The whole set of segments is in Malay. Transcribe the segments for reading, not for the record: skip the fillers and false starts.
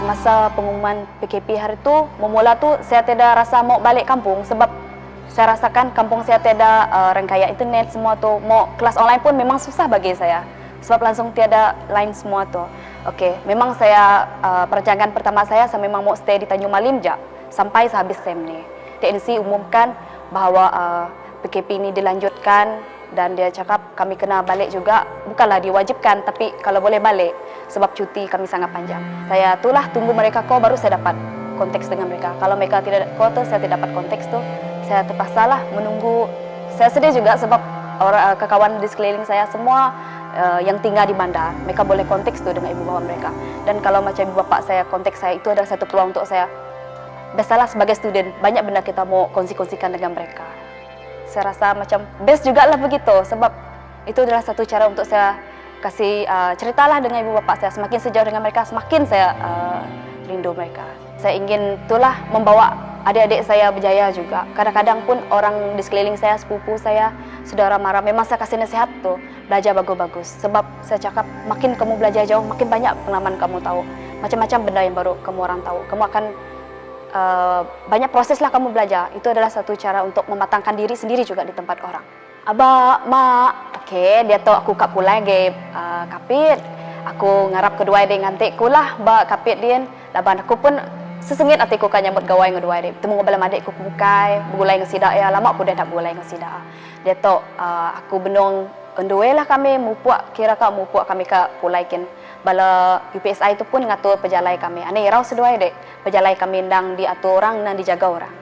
Semasa pengumuman PKP hari itu, memula tu saya tidak rasa mau balik kampung sebab saya rasakan kampung saya tiada rangkaian internet semua tu. Mau kelas online pun memang susah bagi saya sebab langsung tiada line semua tu. Okey, memang saya perancangan pertama saya memang mau stay di Tanjung Malim je sampai sehabis SEM ni. TNC umumkan bahawa PKP ini dilanjutkan dan dia cakap kami kena balik juga, bukanlah diwajibkan tapi kalau boleh balik sebab cuti kami sangat panjang. Saya itulah tunggu mereka call baru saya dapat konteks dengan mereka. Kalau mereka tidak call tu saya tidak dapat konteks tu, saya terpaksalah menunggu. Saya sedih juga sebab orang kawan di sekeliling saya semua yang tinggal di bandar, mereka boleh konteks tu dengan ibu bapa mereka. Dan kalau macam ibu bapa saya konteks saya, itu adalah satu peluang untuk saya. Biasalah sebagai student banyak benda kita mau kongsi-kongsikan dengan mereka. Saya rasa macam best juga lah begitu sebab itu adalah satu cara untuk saya kasih ceritalah dengan ibu bapa saya. Semakin sejauh dengan mereka, semakin saya rindu mereka. Saya ingin itulah membawa adik-adik saya berjaya juga. Kadang-kadang pun orang di sekeliling saya, sepupu saya, saudara mara, memang saya kasih nasihat tu, belajar bagus-bagus. Sebab saya cakap makin kamu belajar jauh, makin banyak pengalaman kamu tahu. Macam-macam benda yang baru kamu orang tahu. Kamu akan banyak proses lah kamu belajar. Itu adalah satu cara untuk mematangkan diri sendiri juga di tempat orang. Abah, mak, okey, dia tahu aku kat pulai ke kapit. Aku ngarap kedua dia ngantik ku lah, ba kapit dia. Laban aku pun sesengit hatiku kan nyambut gawai ngedua dia. Temu ngobrol adik ku bukai, bergulai ngesidak ya. Lama aku dah tak bergulai ngesidak. Dia tahu aku benung endue lah kami mupuak kira kak mupuak kami ka pulai kin. Bala UPSI itu pun ngatur pejalai kami. Ane irau sedua dek. Pejalai kami ndang diatur orang dan dijaga orang.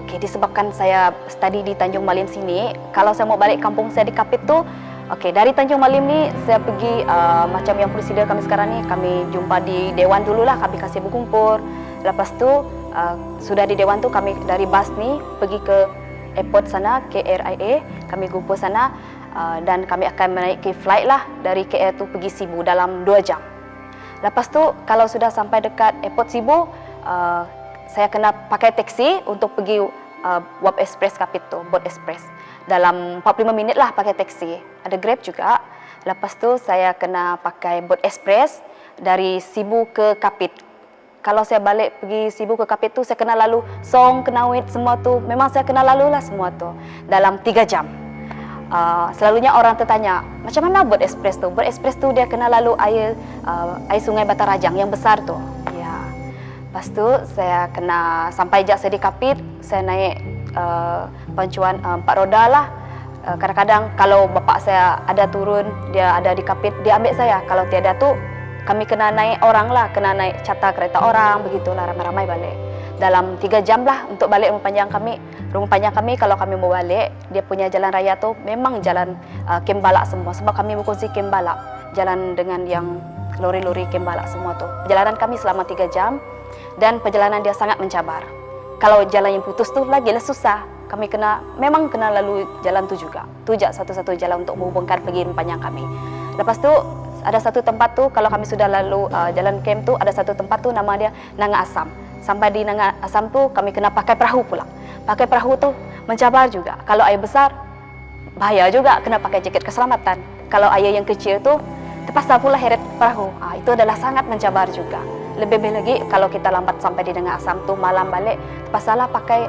Okey, disebabkan saya study di Tanjung Malim sini, kalau saya mau balik kampung saya di Kapit tu, okey, dari Tanjung Malim ni saya pergi macam yang prosedur kami sekarang ni, kami jumpa di Dewan dululah, kami kasih berkumpul. Lepas tu sudah di Dewan tu kami dari bas ni pergi ke airport sana, KRIA, kami kumpul sana dan kami akan menaiki flight lah dari KL tu pergi Sibu dalam 2 jam. Lepas tu kalau sudah sampai dekat airport Sibu, saya kena pakai taksi untuk pergi Wap Express Kapit tu, Boat Express. Dalam 45 minit lah pakai taksi. Ada Grab juga. Lepas tu saya kena pakai Boat Express dari Sibu ke Kapit. Kalau saya balik pergi Sibu ke Kapit tu, saya kena lalu Song, Kenawit, semua tu. Memang saya kena lalu lah semua tu. Dalam 3 jam. Selalunya orang tertanya, macam mana Boat Express tu? Boat Express tu dia kena lalu air sungai Batarajang yang besar tu. Lepas tu saya kena sampai je saya di Kapit, saya naik pancuan 4 roda lah. Kadang-kadang kalau bapak saya ada turun, dia ada di Kapit, dia ambil saya. Kalau tiada tu kami kena naik orang lah, kena naik charter kereta orang, begitulah ramai-ramai balik. Dalam 3 jam lah untuk balik rumah panjang kami. Rumah panjang kami kalau kami mau balik, dia punya jalan raya tu memang jalan kem balak semua sebab kami berkongsi kem balak. Jalan dengan yang lori-lori kem balak semua tu. Perjalanan kami selama 3 jam. Dan perjalanan dia sangat mencabar. Kalau jalan yang putus tu lagilah susah. Kami memang kena lalu jalan tu juga. Tu je satu-satu jalan untuk menghubungkan pergi rumah panjang kami. Lepas tu ada satu tempat tu kalau kami sudah lalu jalan camp tu, ada satu tempat tu nama dia Nanga Asam. Sampai di Nanga Asam tu kami kena pakai perahu pula. Pakai perahu tu mencabar juga. Kalau air besar bahaya juga, kena pakai jaket keselamatan. Kalau air yang kecil tu terpaksa pula heret perahu. Itu adalah sangat mencabar juga. Lebih-lebih lagi kalau kita lambat sampai di Nanga Asam tu malam balik, terpaksalah pakai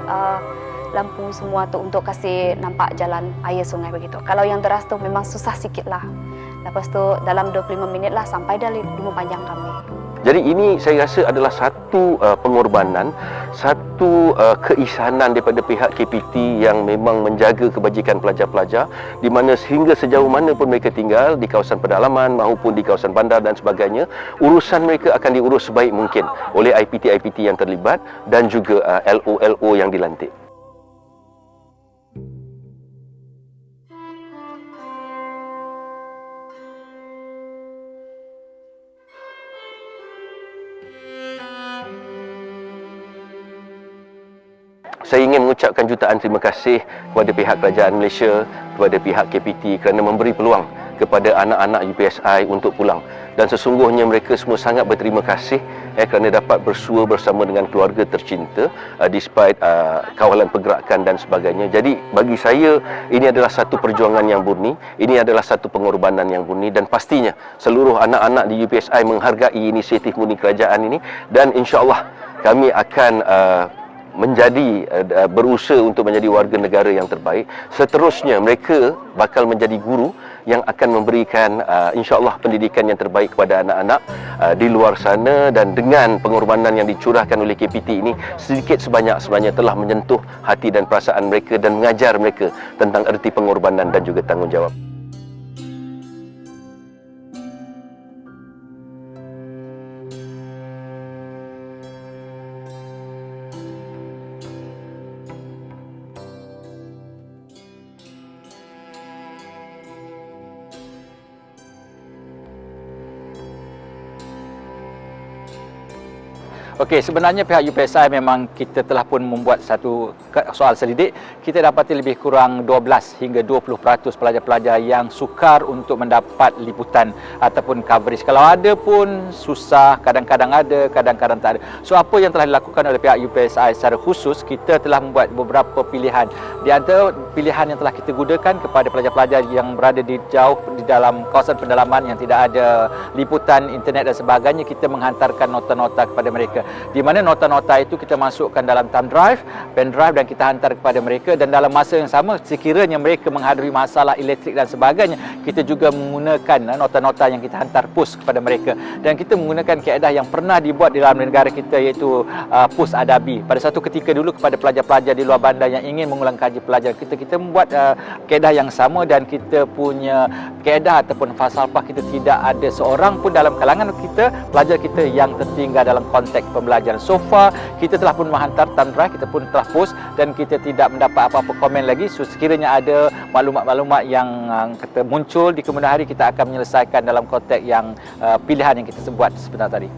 lampu semua tu untuk kasih nampak jalan air sungai begitu. Kalau yang deras tu memang susah sikit lah. Lepas tu dalam 25 minit lah sampai dari rumah panjang kami. Jadi ini saya rasa adalah satu pengorbanan, satu keisanan daripada pihak KPT yang memang menjaga kebajikan pelajar-pelajar, di mana sehingga sejauh mana pun mereka tinggal di kawasan pedalaman maupun di kawasan bandar dan sebagainya, urusan mereka akan diurus sebaik mungkin oleh IPT-IPT yang terlibat dan juga LO-LO yang dilantik. Saya ingin mengucapkan jutaan terima kasih kepada pihak kerajaan Malaysia, kepada pihak KPT kerana memberi peluang kepada anak-anak UPSI untuk pulang. Dan sesungguhnya mereka semua sangat berterima kasih kerana dapat bersua bersama dengan keluarga tercinta despite kawalan pergerakan dan sebagainya. Jadi bagi saya ini adalah satu perjuangan yang murni, ini adalah satu pengorbanan yang murni, dan pastinya seluruh anak-anak di UPSI menghargai inisiatif murni kerajaan ini, dan insya-Allah kami akan berusaha untuk menjadi warga negara yang terbaik. Seterusnya mereka bakal menjadi guru yang akan memberikan insya-Allah pendidikan yang terbaik kepada anak-anak di luar sana, dan dengan pengorbanan yang dicurahkan oleh KPT ini sedikit sebanyak-sebanyak telah menyentuh hati dan perasaan mereka dan mengajar mereka tentang erti pengorbanan dan juga tanggungjawab. Okey, sebenarnya pihak UPSI memang kita telah pun membuat satu soal selidik. Kita dapati lebih kurang 12 hingga 20% pelajar-pelajar yang sukar untuk mendapat liputan ataupun coverage. Kalau ada pun susah, kadang-kadang ada, kadang-kadang tak ada. So apa yang telah dilakukan oleh pihak UPSI secara khusus, kita telah membuat beberapa pilihan. Di antara pilihan yang telah kita gunakan kepada pelajar-pelajar yang berada di jauh di dalam kawasan pedalaman yang tidak ada liputan internet dan sebagainya, kita menghantarkan nota-nota kepada mereka, di mana nota-nota itu kita masukkan dalam thumb drive, pen drive, dan kita hantar kepada mereka. Dan dalam masa yang sama, sekiranya mereka menghadapi masalah elektrik dan sebagainya, kita juga menggunakan nota-nota yang kita hantar push kepada mereka. Dan kita menggunakan kaedah yang pernah dibuat di dalam negara kita, iaitu push adabi. Pada satu ketika dulu kepada pelajar-pelajar di luar bandar yang ingin mengulang kaji pelajaran kita membuat kaedah yang sama, dan kita punya kaedah ataupun falsafah kita tidak ada seorang pun dalam kalangan kita, pelajar kita, yang tertinggal dalam konteks pembelajaran. So far, kita telah pun menghantar thumb drive, kita pun telah post, dan kita tidak mendapat apa-apa komen lagi. So, sekiranya ada maklumat-maklumat yang kata muncul di kemudian hari, kita akan menyelesaikan dalam konteks yang pilihan yang kita buat sebentar tadi.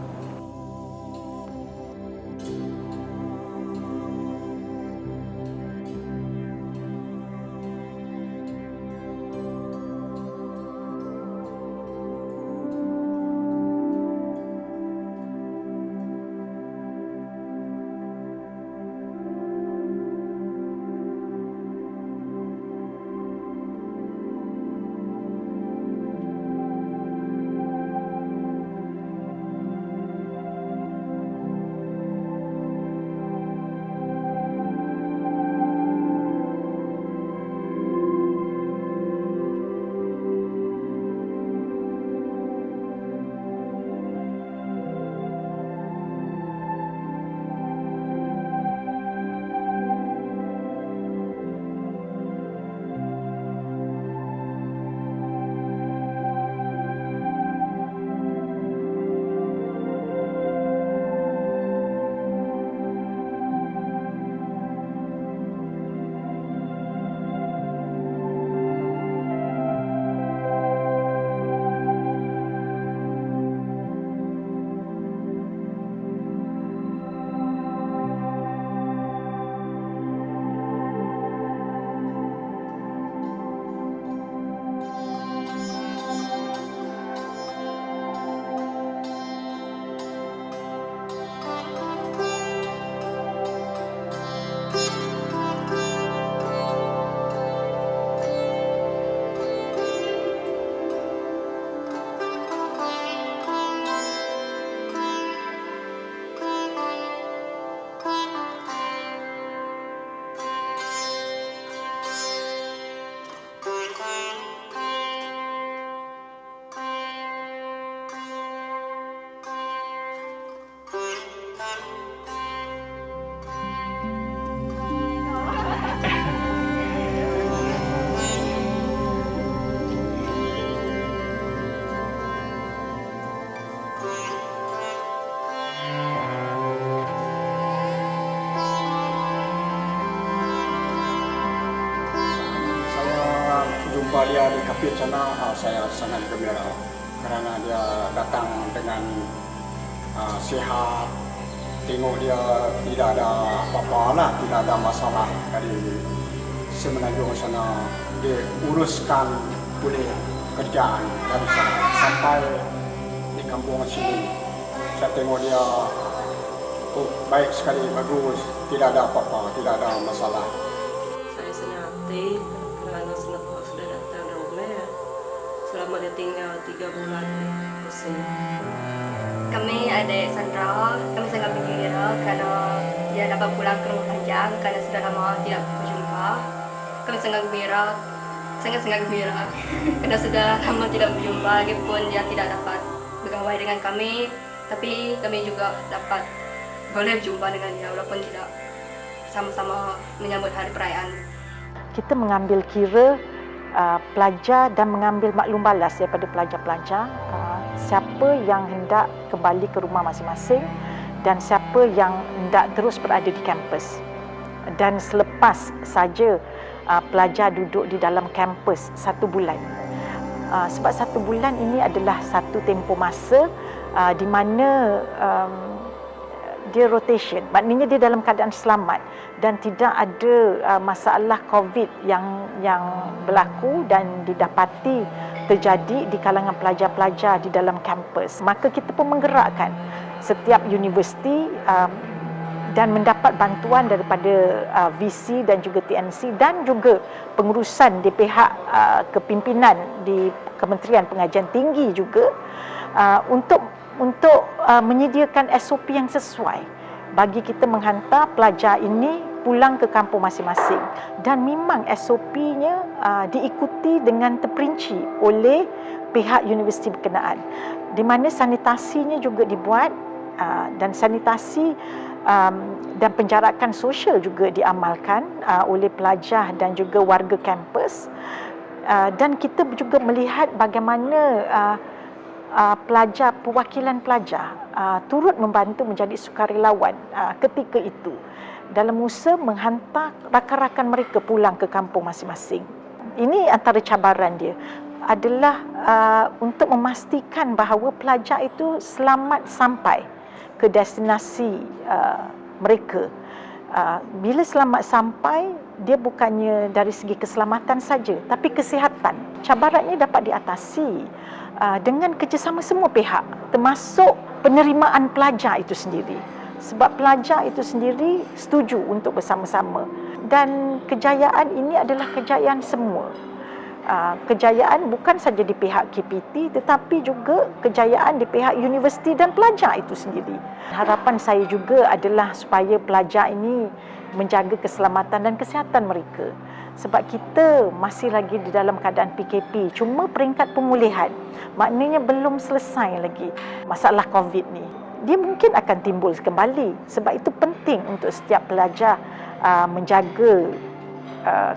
di Kapit sana saya sangat gembira karena dia datang dengan sihat. Tengok dia tidak ada apa-apa lah, tidak ada masalah dari Semenanjung sana. Dia uruskan boleh kerjaan dari sana sampai di kampung sini. Saya tengok dia baik sekali, bagus, tidak ada apa-apa, tidak ada masalah. Saya senang hati karena sudah datang ke rumah. Selama dia tinggal 3 bulan di sini. Kami adik Sandra, kami sangat bergembira karena dia dapat pulang ke rumah panjang karena sudah lama tidak berjumpa. Kami sangat gembira, sangat gembira karena sudah lama tidak berjumpa, lagipun dia tidak dapat bergaul dengan kami, tapi kami juga dapat boleh berjumpa dengan dia walaupun tidak sama-sama menyambut hari perayaan. Kita mengambil kira pelajar dan mengambil maklum balas daripada pelajar-pelajar siapa yang hendak kembali ke rumah masing-masing dan siapa yang hendak terus berada di kampus. Dan selepas saja pelajar duduk di dalam kampus 1 bulan. Sebab 1 bulan ini adalah satu tempoh masa di mana dia rotation, maknanya dia dalam keadaan selamat dan tidak ada masalah COVID yang berlaku dan didapati terjadi di kalangan pelajar-pelajar di dalam kampus. Maka kita pun menggerakkan setiap universiti dan mendapat bantuan daripada VC dan juga TNC dan juga pengurusan di pihak kepimpinan di Kementerian Pengajian Tinggi juga untuk menyediakan SOP yang sesuai bagi kita menghantar pelajar ini pulang ke kampung masing-masing. Dan memang SOP-nya diikuti dengan terperinci oleh pihak universiti berkenaan, di mana sanitasinya juga dibuat dan sanitasi dan penjarakan sosial juga diamalkan oleh pelajar dan juga warga kampus. Dan kita juga melihat bagaimana pelajar, perwakilan pelajar turut membantu menjadi sukarelawan ketika itu dalam usaha menghantar rakan-rakan mereka pulang ke kampung masing-masing. Ini antara cabaran dia adalah untuk memastikan bahawa pelajar itu selamat sampai ke destinasi mereka. Bila selamat sampai, dia bukannya dari segi keselamatan saja, tapi kesihatan. Cabarannya dapat diatasi dengan kerjasama semua pihak, termasuk penerimaan pelajar itu sendiri. Sebab pelajar itu sendiri setuju untuk bersama-sama. Dan kejayaan ini adalah kejayaan semua. Kejayaan bukan saja di pihak KPT tetapi juga kejayaan di pihak universiti dan pelajar itu sendiri. Harapan saya juga adalah supaya pelajar ini menjaga keselamatan dan kesihatan mereka. Sebab kita masih lagi di dalam keadaan PKP, cuma peringkat pemulihan. Maknanya belum selesai lagi masalah COVID ni. Dia mungkin akan timbul kembali. Sebab itu penting untuk setiap pelajar menjaga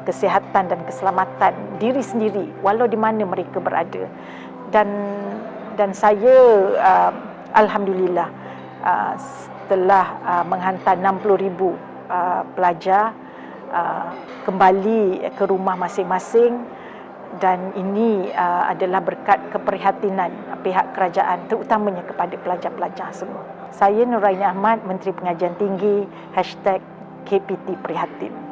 kesihatan dan keselamatan diri sendiri walau di mana mereka berada. Dan saya alhamdulillah setelah menghantar 60,000 pelajar kembali ke rumah masing-masing, dan ini adalah berkat keprihatinan pihak kerajaan terutamanya kepada pelajar-pelajar semua. Saya Nuraini Ahmad, Menteri Pengajian Tinggi, #KPT Prihatin.